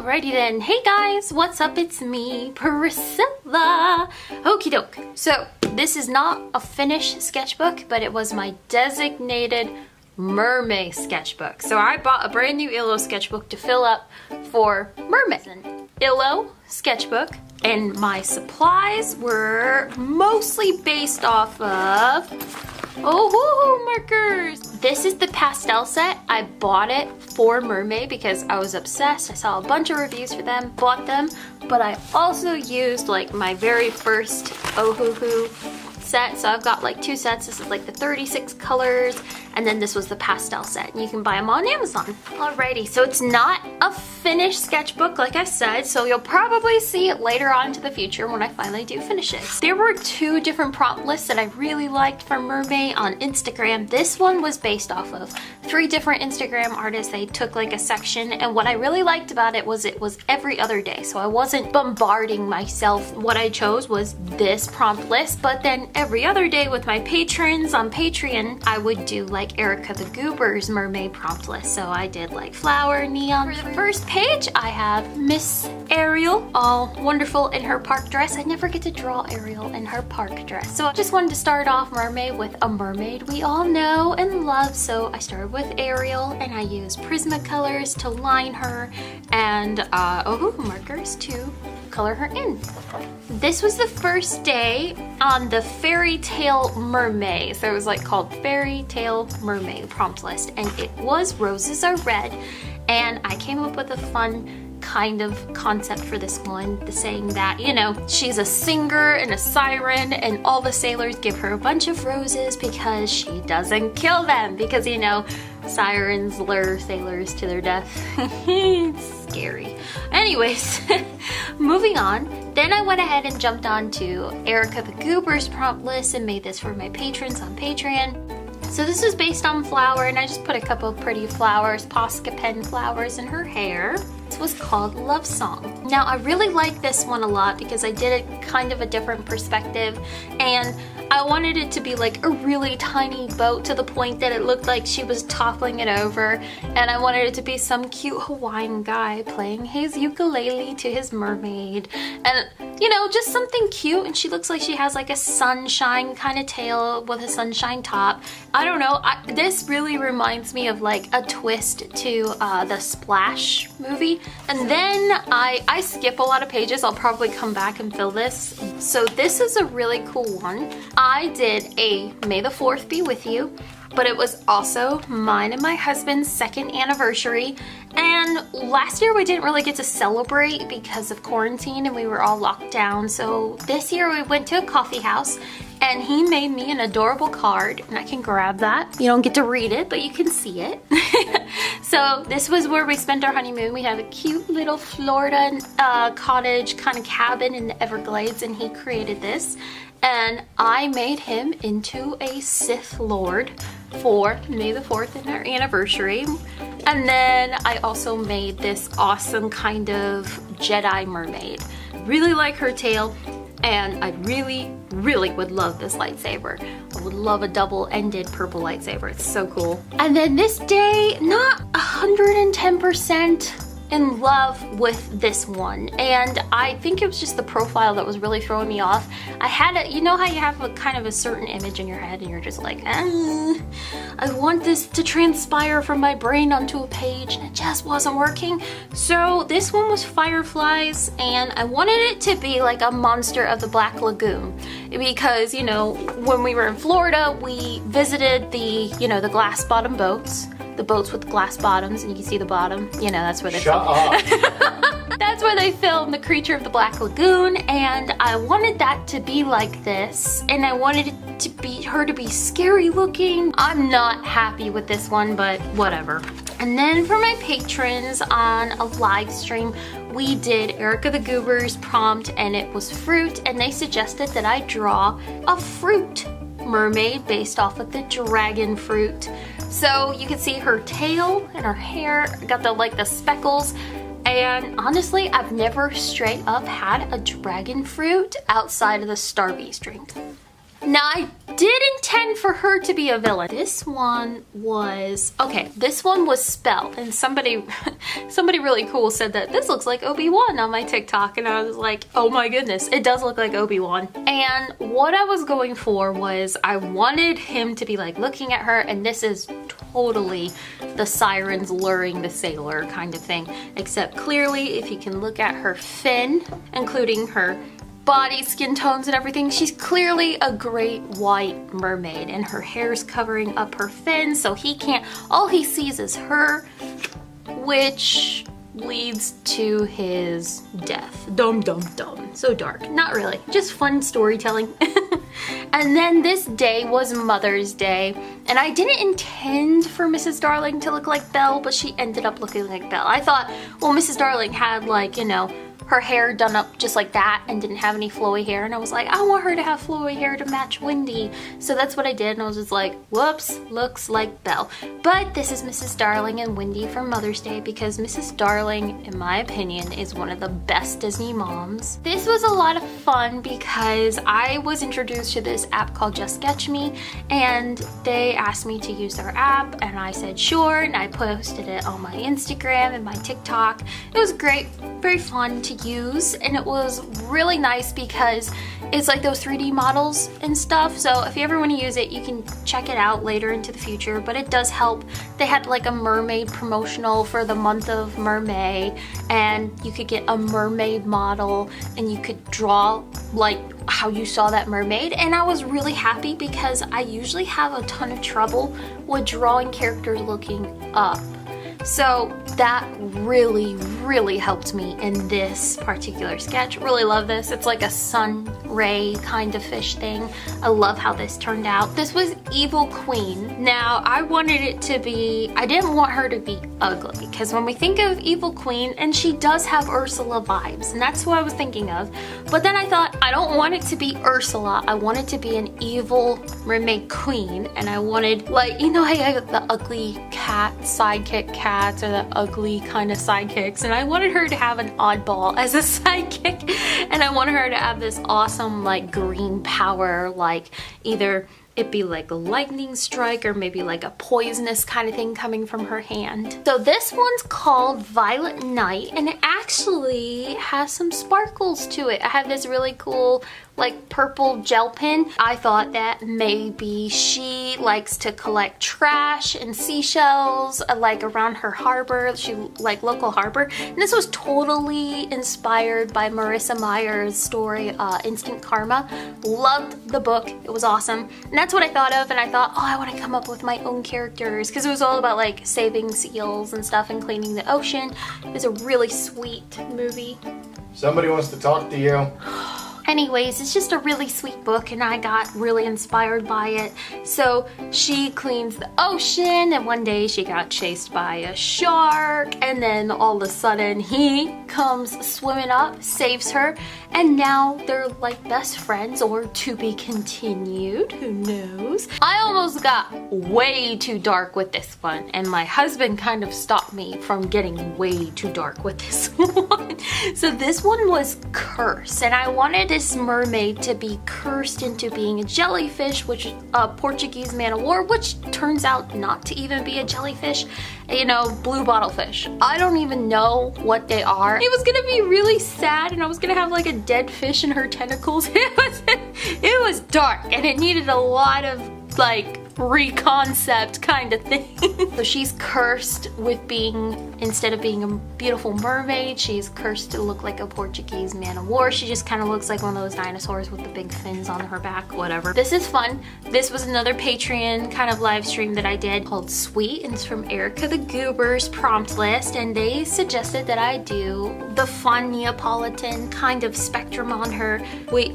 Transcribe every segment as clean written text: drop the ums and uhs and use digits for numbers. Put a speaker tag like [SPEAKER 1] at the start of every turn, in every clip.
[SPEAKER 1] Alrighty then. Hey guys, what's up? It's me, Priscilla. Okie doke. So this is not a finished sketchbook, but it was my designated MerMay sketchbook. So I bought a brand new Illo sketchbook to fill up for MerMay. An Illo sketchbook, and my supplies were mostly based off of markers. This is the pastel set. I bought it for MerMay because I was obsessed. I saw a bunch of reviews for them, bought them, but I also used like my very first set. So I've got like two sets. This is like the 36 colors, and then this was the pastel set, and you can buy them on Amazon. Alrighty, so it's not a finished sketchbook like I said, so you'll probably see it later on into the future when I finally do finish it. There were two different prompt lists that I really liked from MerMay on Instagram. This one was based off of 3 different Instagram artists. They took like a section, and what I really liked about it was every other day, so I wasn't bombarding myself. What I chose was this prompt list, but then every other day with my patrons on Patreon, I would do like Erica the Goober's MerMay prompt list. So I did like flower, neon. For the first page, I have Miss Ariel, all wonderful in her park dress. I never get to draw Ariel in her park dress. So I just wanted to start off MerMay with a mermaid we all know and love. So I started with Ariel, and I used Prismacolors to line her and markers to color her in. This was the first day on the Fairy Tale MerMay. So it was like called Fairy Tale MerMay prompt list, and it was Roses Are Red, and I came up with a fun kind of concept for this one, saying that, you know, she's a singer and a siren, and all the sailors give her a bunch of roses because she doesn't kill them, because, you know, sirens lure sailors to their death. It's scary. Anyways, moving on. Then I went ahead and jumped on to Erica the Goober's prompt list and made this for my patrons on Patreon. So this is based on flower, and I just put a couple of pretty flowers, Posca pen flowers in her hair. This was called Love Song. Now I really like this one a lot because I did it kind of a different perspective, and I wanted it to be like a really tiny boat to the point that it looked like she was toppling it over, and I wanted it to be some cute Hawaiian guy playing his ukulele to his mermaid, and you know, just something cute. And she looks like she has like a sunshine kind of tail with a sunshine top. I don't know, this really reminds me of like a twist to the Splash movie. And then I skip a lot of pages. I'll probably come back and fill this. So this is a really cool one. I did a May the 4th be with you, but it was also mine and my husband's 2nd anniversary. And last year we didn't really get to celebrate because of quarantine and we were all locked down. So this year we went to a coffee house, and he made me an adorable card, and I can grab that. You don't get to read it, but you can see it. So this was where we spent our honeymoon. We have a cute little Florida cottage kind of cabin in the Everglades, and he created this. And I made him into a Sith Lord for May the 4th and our anniversary. And then I also made this awesome kind of Jedi mermaid. Really like her tail, and I really would love this lightsaber. I would love a double-ended purple lightsaber. It's so cool. And then this day, not 110% in love with this one, and I think it was just the profile that was really throwing me off. I had a, you know how you have a kind of a certain image in your head and you're just like, I want this to transpire from my brain onto a page, and it just wasn't working. So this one was fireflies, and I wanted it to be like a monster of the Black Lagoon, because, you know, when we were in Florida, we visited the, you know, the glass bottom boats. The boats with glass bottoms, and you can see the bottom. You know, that's where they
[SPEAKER 2] Shut up.
[SPEAKER 1] That's where they filmed The Creature of the Black Lagoon, and I wanted that to be like this, and I wanted it to be her to be scary looking. I'm not happy with this one, but whatever. And then for my patrons on a live stream, we did Erica the Goober's prompt, and it was fruit, and they suggested that I draw a fruit mermaid based off of the dragon fruit. So you can see her tail and her hair got the speckles, and honestly I've never straight up had a dragon fruit outside of the Starbeast drink. Now, I did intend for her to be a villain. This one was, okay, this one was spelled, and somebody really cool said that this looks like Obi-Wan on my TikTok, and I was like, oh my goodness, it does look like Obi-Wan. And what I was going for was I wanted him to be like looking at her, and this is totally the sirens luring the sailor kind of thing, except clearly if you can look at her fin, including her body, skin tones and everything, she's clearly a great white mermaid, and her hair's covering up her fins, so he can't, all he sees is her, which leads to his death. Dum dum dum. So dark. Not really, just fun storytelling. And then this day was Mother's Day, and I didn't intend for Mrs. Darling to look like Belle, but she ended up looking like Belle. I thought, well, Mrs. Darling had, like, you know, her hair done up just like that and didn't have any flowy hair, and I was like, I want her to have flowy hair to match Wendy. So that's what I did, and I was just like, whoops, looks like Belle. But this is Mrs. Darling and Wendy for Mother's Day, because Mrs. Darling, in my opinion, is one of the best Disney moms. This was a lot of fun because I was introduced to this app called Just Sketch Me, and they asked me to use their app, and I said sure, and I posted it on my Instagram and my TikTok. It was great, very fun to use, and it was really nice because it's like those 3D models and stuff, so if you ever want to use it, you can check it out later into the future, but it does help. They had like a mermaid promotional for the month of MerMay, and you could get a mermaid model and you could draw like how you saw that mermaid, and I was really happy because I usually have a ton of trouble with drawing characters looking up. So that really helped me in this particular sketch. Really love this. It's like a sun ray kind of fish thing. I love how this turned out. This was Evil Queen. Now, I wanted it to be, I didn't want her to be ugly, because when we think of Evil Queen, and she does have Ursula vibes, and that's who I was thinking of, but then I thought, I don't want it to be Ursula. I want it to be an evil mermaid queen, and I wanted, like, you know how you have the ugly cat, sidekick cats, or the ugly kind of sidekicks, and I wanted her to have an oddball as a sidekick, and I wanted her to have this awesome like green power, like either it be like a lightning strike or maybe like a poisonous kind of thing coming from her hand. So this one's called Violet Night, and it actually has some sparkles to it. I have this really cool like purple gel pen. I thought that maybe she likes to collect trash and seashells like around her harbor. She like local harbor. And this was totally inspired by Marissa Meyer's story, Instant Karma. Loved the book. It was awesome. And that's what I thought of, and I thought, oh, I want to come up with my own characters, because it was all about like saving seals and stuff and cleaning the ocean. It was a really sweet movie.
[SPEAKER 2] Somebody wants to talk to you.
[SPEAKER 1] Anyways, it's just a really sweet book, and I got really inspired by it. So she cleans the ocean, and one day she got chased by a shark, and then all of a sudden he comes swimming up, saves her, and now they're like best friends, or to be continued, who knows. I almost got way too dark with this one, and my husband kind of stopped me from getting way too dark with this one. So this one was Curse, and I wanted this mermaid to be cursed into being a jellyfish, which a Portuguese man of war, which turns out not to even be a jellyfish, you know, blue bottlefish. I don't even know what they are. It was gonna be really sad, and I was gonna have like a dead fish in her tentacles. It was dark, and it needed a lot of like reconcept kind of thing. So she's cursed with being, instead of being a beautiful mermaid, she's cursed to look like a Portuguese man of war. She just kind of looks like one of those dinosaurs with the big fins on her back, whatever. This is fun. This was another Patreon kind of live stream that I did called Sweet, and it's from Erica the Goober's prompt list, and they suggested that I do the fun Neapolitan kind of spectrum on her.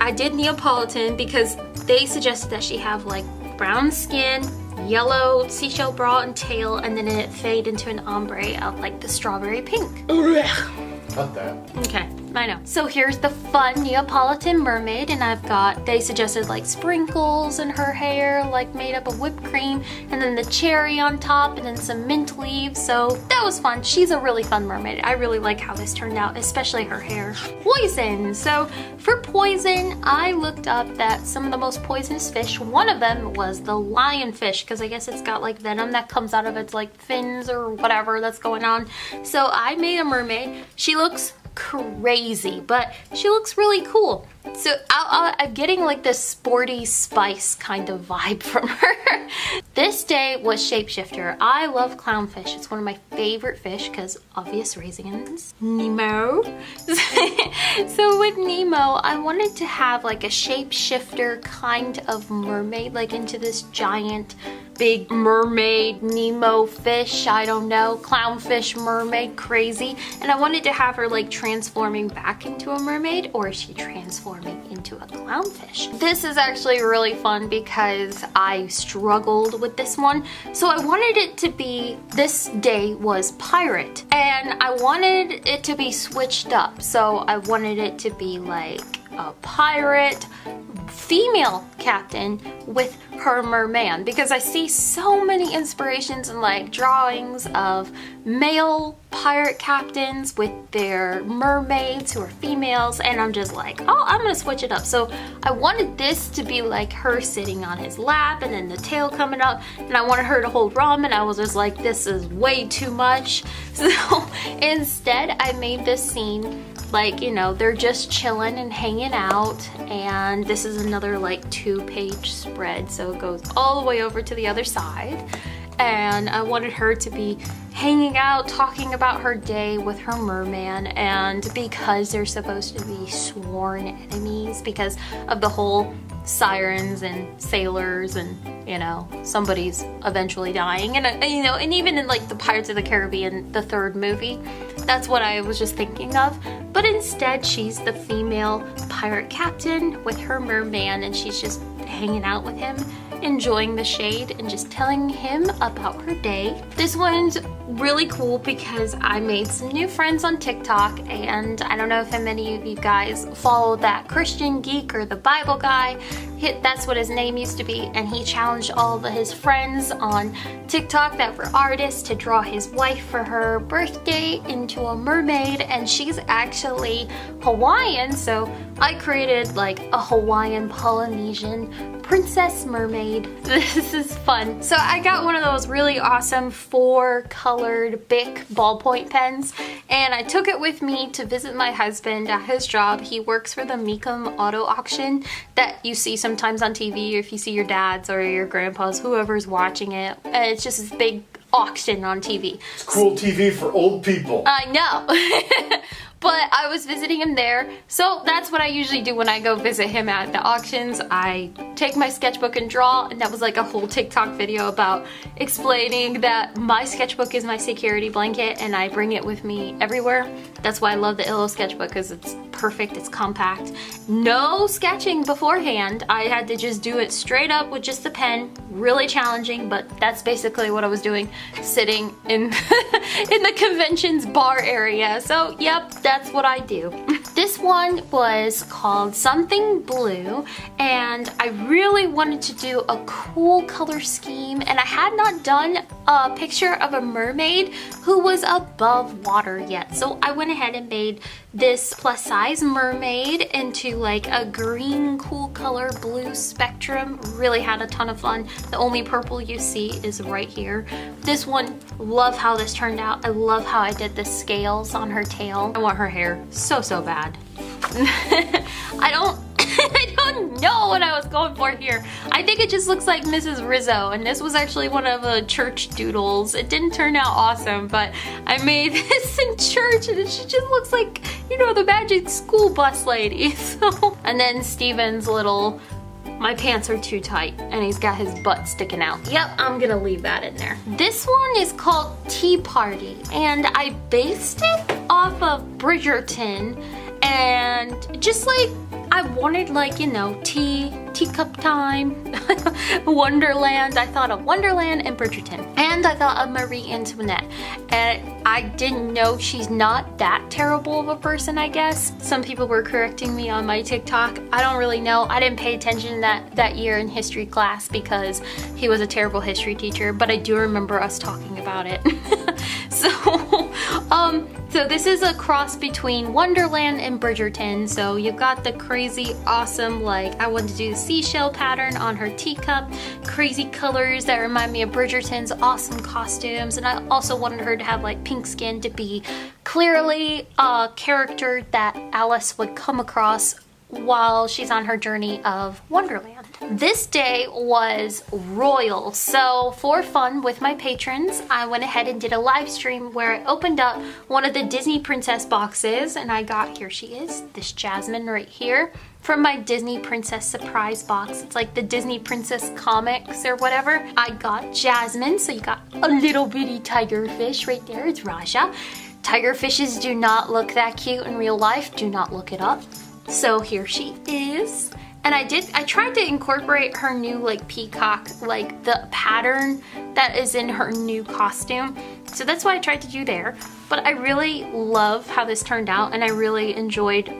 [SPEAKER 1] I did Neapolitan because they suggested that she have like brown skin, yellow seashell bra and tail, and then it fade into an ombre of like the strawberry pink.
[SPEAKER 2] Cut that.
[SPEAKER 1] Okay. I know. So here's the fun Neapolitan mermaid, and they suggested like sprinkles in her hair, like made up of whipped cream, and then the cherry on top, and then some mint leaves. So that was fun. She's a really fun mermaid. I really like how this turned out, especially her hair. Poison. So for poison, I looked up that some of the most poisonous fish, one of them was the lionfish, because I guess it's got like venom that comes out of its like fins or whatever that's going on. So I made a mermaid. She looks crazy, but she looks really cool. So I'm getting like this sporty spice kind of vibe from her. This day was shapeshifter. I love clownfish. It's one of my favorite fish because obvious reasons. Nemo. So with Nemo, I wanted to have like a shapeshifter kind of mermaid, like into this giant big mermaid Nemo fish, I don't know, clownfish mermaid, crazy. And I wanted to have her like transforming back into a mermaid, or is she transforming into a clownfish? This is actually really fun because I struggled with this one. So I wanted it to be, this day was pirate, and I wanted it to be switched up. So I wanted it to be like a pirate female captain with her merman, because I see so many inspirations and like drawings of male pirate captains with their mermaids who are females, and I'm just like, oh, I'm gonna switch it up. So I wanted this to be like her sitting on his lap and then the tail coming up, and I wanted her to hold rum, and I was just like, this is way too much. So instead I made this scene like, you know, they're just chilling and hanging out, and this is another like 2-page spread, so it goes all the way over to the other side. And I wanted her to be hanging out, talking about her day with her merman, and because they're supposed to be sworn enemies because of the whole sirens and sailors, and you know, somebody's eventually dying, and you know, and even in like the Pirates of the Caribbean, the 3rd movie, that's what I was just thinking of. But instead she's the female pirate captain with her merman, and she's just hanging out with him, enjoying the shade and just telling him about her day. This one's really cool because I made some new friends on TikTok, and I don't know if many of you guys follow that Christian geek or the Bible guy. That's what his name used to be, and he challenged all of his friends on TikTok that were artists to draw his wife for her birthday into a mermaid, and she's actually Hawaiian, so I created like a Hawaiian Polynesian princess mermaid. This is fun. So I got one of those really awesome 4-colored Bic ballpoint pens, and I took it with me to visit my husband at his job. He works for the Mecum auto auction that you see sometimes on TV, or if you see your dad's or your grandpa's, whoever's watching it. It's just this big auction on TV.
[SPEAKER 2] It's cool TV for old people.
[SPEAKER 1] I know. But I was visiting him there, so that's what I usually do when I go visit him at the auctions. I take my sketchbook and draw, and that was like a whole TikTok video about explaining that my sketchbook is my security blanket and I bring it with me everywhere. That's why I love the Illo sketchbook, because it's perfect, it's compact. No sketching beforehand. I had to just do it straight up with just the pen. Really challenging, but that's basically what I was doing, sitting in, in the convention's bar area. So yep, that's what I do. This one was called Something Blue, and I really wanted to do a cool color scheme, and I had not done a picture of a mermaid who was above water yet. So I went ahead and made this plus size mermaid into like a green cool color blue spectrum. Really had a ton of fun. The only purple you see is right here. This one, love how this turned out. I love how I did the scales on her tail. I want her hair so bad. I don't know what I was going for here. I think it just looks like Mrs. Rizzo, and this was actually one of the church doodles. It didn't turn out awesome, but I made this in church, and she just looks like, you know, the magic school bus lady. So, and then Steven's little, my pants are too tight, and he's got his butt sticking out. Yep, I'm gonna leave that in there. This one is called Tea Party, and I based it off of Bridgerton, and just like, I wanted like, you know, tea, teacup time, Wonderland. I thought of Wonderland and Bridgerton. And I thought of Marie Antoinette. And I didn't know she's not that terrible of a person, I guess. Some people were correcting me on my TikTok. I don't really know. I didn't pay attention that year in history class because he was a terrible history teacher, but I do remember us talking about it. So this is a cross between Wonderland and Bridgerton. So you've got the crazy, awesome, like I wanted to do the seashell pattern on her teacup, crazy colors that remind me of Bridgerton's awesome costumes, and I also wanted her to have like pink skin to be clearly a character that Alice would come across while she's on her journey of Wonderland. This day was royal, so for fun with my patrons, I went ahead and did a live stream where I opened up one of the Disney Princess boxes, and I got, here she is, this Jasmine right here, from my Disney Princess surprise box. It's like the Disney Princess comics or whatever. I got Jasmine, so you got a little bitty tiger fish right there, it's Raja. Tiger fishes do not look that cute in real life, do not look it up. So here she is. And I tried to incorporate her new like peacock, like the pattern that is in her new costume. So that's what I tried to do there. But I really love how this turned out, and I really enjoyed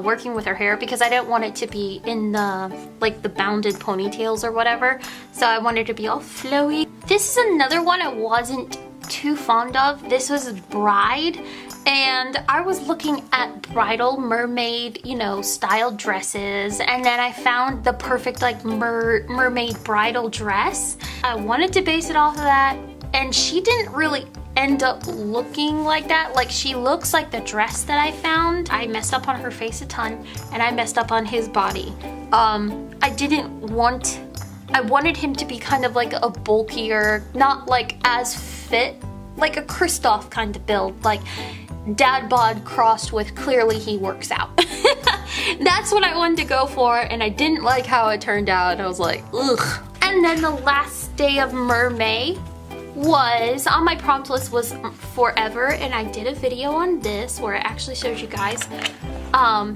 [SPEAKER 1] working with her hair because I didn't want it to be in the like the bounded ponytails or whatever. So I wanted it to be all flowy. This is another one I wasn't too fond of. This was Bride. And I was looking at bridal mermaid, you know, style dresses, and then I found the perfect like mermaid bridal dress. I wanted to base it off of that, and she didn't really end up looking like that. Like, she looks like the dress that I found. I messed up on her face a ton, and I messed up on his body. I wanted him to be kind of like a bulkier, not like as fit, like a Kristoff kind of build, like dad bod crossed with clearly he works out. That's what I wanted to go for, and I didn't like how it turned out. I was like, ugh. And then the last day of MerMay was, on my prompt list was Forever, and I did a video on this where it actually shows you guys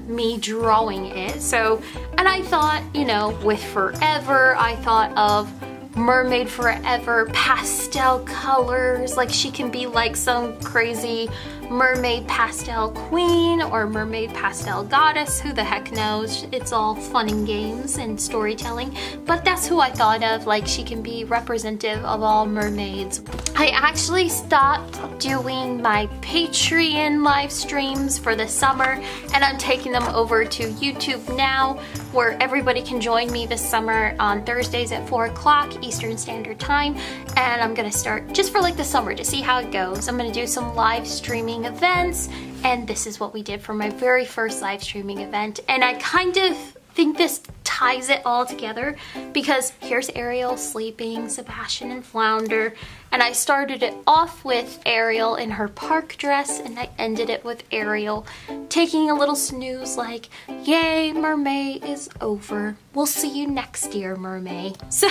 [SPEAKER 1] me drawing it. So, and I thought, you know, with Forever, I thought of Mermaid Forever, pastel colors, like she can be like some crazy mermaid pastel queen or mermaid pastel goddess, who the heck knows. It's all fun and games and storytelling, but that's who I thought of, like she can be representative of all mermaids. I actually stopped doing my Patreon live streams for the summer, and I'm taking them over to YouTube now, where everybody can join me this summer on Thursdays at 4 o'clock Eastern Standard Time. And I'm gonna start just for like the summer to see how it goes. I'm gonna do some live streaming events, and this is what we did for my very first live streaming event. And I kind of think this ties it all together because here's Ariel sleeping, Sebastian and Flounder, and I started it off with Ariel in her park dress, and I ended it with Ariel taking a little snooze like, yay, MerMay is over. We'll see you next year, MerMay. So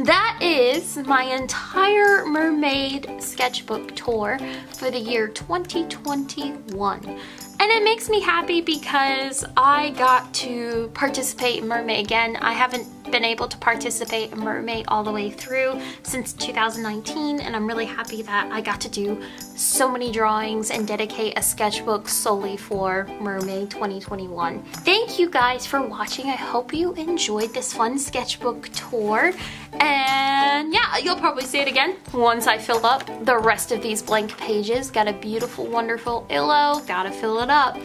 [SPEAKER 1] that is my entire mermaid sketchbook tour for the year 2021. And it makes me happy because I got to participate in MerMay again. I haven't been able to participate in MerMay all the way through since 2019, and I'm really happy that I got to do so many drawings and dedicate a sketchbook solely for MerMay 2021. Thank you guys for watching. I hope you enjoyed this fun sketchbook tour, and yeah, you'll probably see it again once I fill up the rest of these blank pages. Got a beautiful, wonderful illo, gotta fill it up.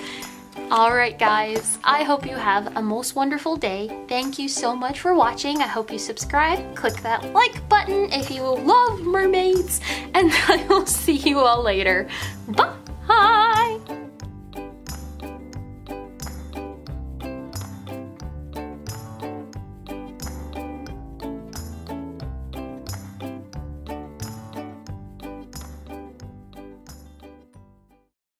[SPEAKER 1] Alright guys, I hope you have a most wonderful day. Thank you so much for watching. I hope you subscribe, click that like button if you love mermaids, and I will see you all later. Bye!